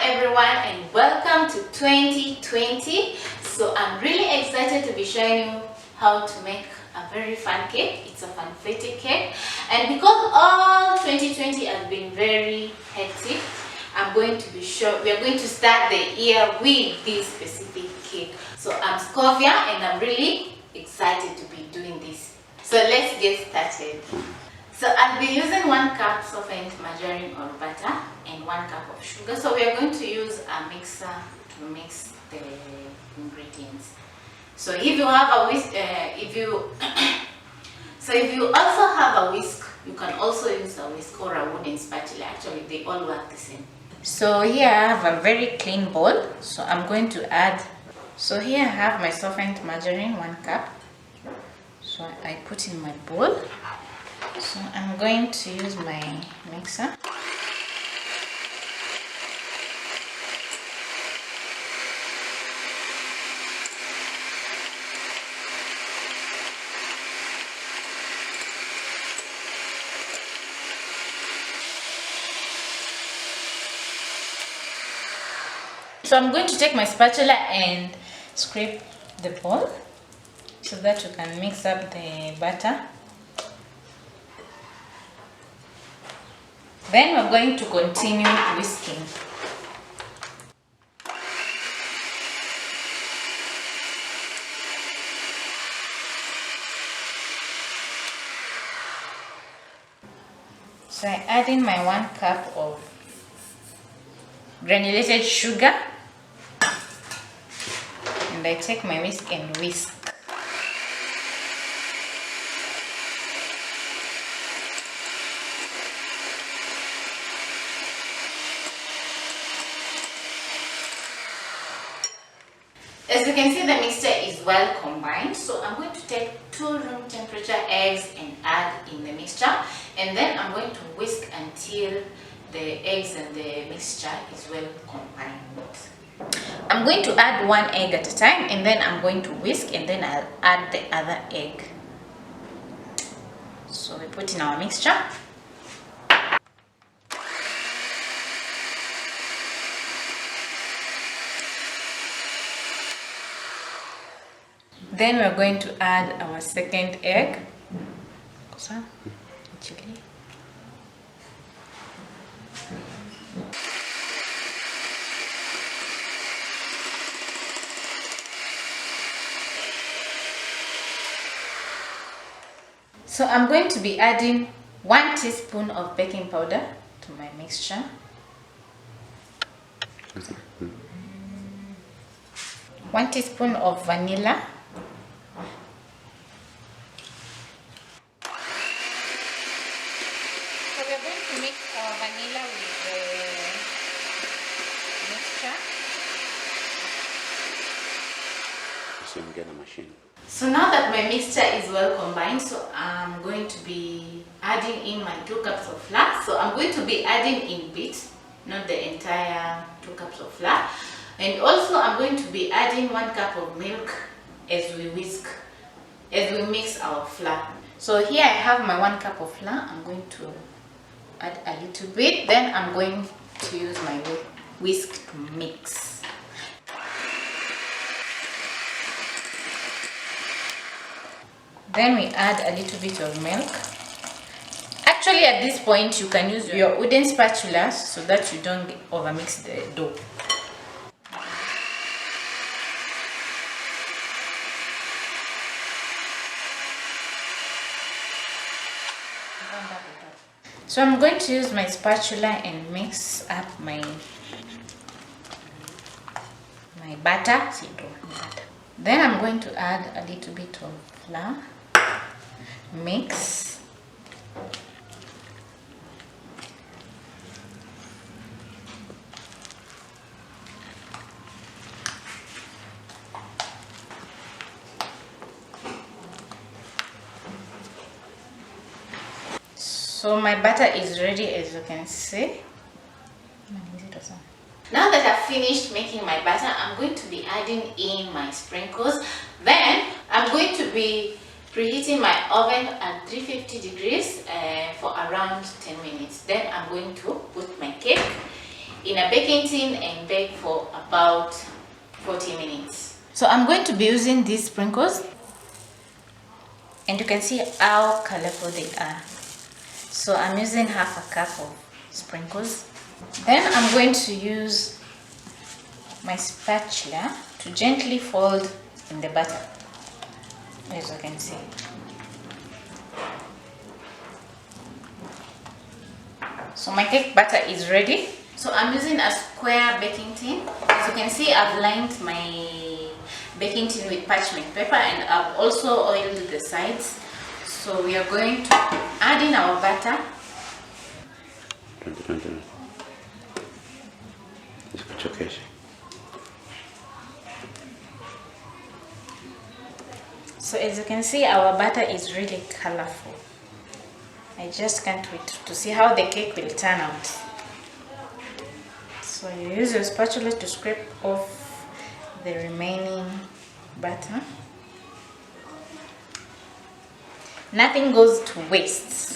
everyone and welcome to 2020. So I'm really excited to be showing you how to make a very fun cake. It's a Funfetti cake, and because all 2020 has been very hectic, we are going to start the year with this specific cake. So I'm Scovia and I'm really excited to be doing this. So let's get started. So I'll be using 1 cup softened margarine or butter and 1 cup of sugar. So we are going to use a mixer to mix the ingredients. So if you have a whisk, if you also have a whisk, you can also use a whisk or a wooden spatula. Actually, they all work the same. So here I have a very clean bowl. So I'm going to add. So here I have my softened margarine, 1 cup. So I put in my bowl. So I'm going to use my mixer. So I'm going to take my spatula and scrape the bowl so that you can mix up the butter. Then we're going to continue whisking. So I add in my 1 cup of granulated sugar, and I take my whisk and whisk. As you can see, the mixture is well combined, so I'm going to take 2 room temperature eggs and add in the mixture, and then I'm going to whisk until the eggs and the mixture is well combined. I'm going to add 1 egg at a time, and then I'm going to whisk, and then I'll add the other egg. So we put in our mixture. Then we're going to add our second egg. So I'm going to be adding 1 teaspoon of baking powder to my mixture. 1 teaspoon of vanilla. So we're going to mix our vanilla with the mixture. So you get a machine. So now that my mixture is well combined, so I'm going to be adding in my 2 cups of flour. So I'm going to be adding in bits, not the entire 2 cups of flour. And also I'm going to be adding 1 cup of milk as we mix our flour. So here I have my 1 cup of flour. I'm going to add a little bit, then I'm going to use my whisk to mix. Then we add a little bit of milk. Actually, at this point you can use your wooden spatula so that you don't overmix the dough. So I'm going to use my spatula and mix up my butter. Then I'm going to add a little bit of flour. Mix. So my butter is ready, as you can see. Now that I've finished making my batter, I'm going to be adding in my sprinkles. Then I'm going to be preheating my oven at 350 degrees for around 10 minutes. Then I'm going to put my cake in a baking tin and bake for about 40 minutes. So I'm going to be using these sprinkles, and you can see how colorful they are. So I'm using half a cup of sprinkles. Then I'm going to use my spatula to gently fold in the butter, as you can see. So my cake batter is ready. So I'm using a square baking tin. As you can see, I've lined my baking tin with parchment paper, and I've also oiled the sides. So we are going to add in our butter. 20. It's So as you can see, our butter is really colorful. I just can't wait to see how the cake will turn out. So you use your spatula to scrape off the remaining butter. Nothing goes to waste.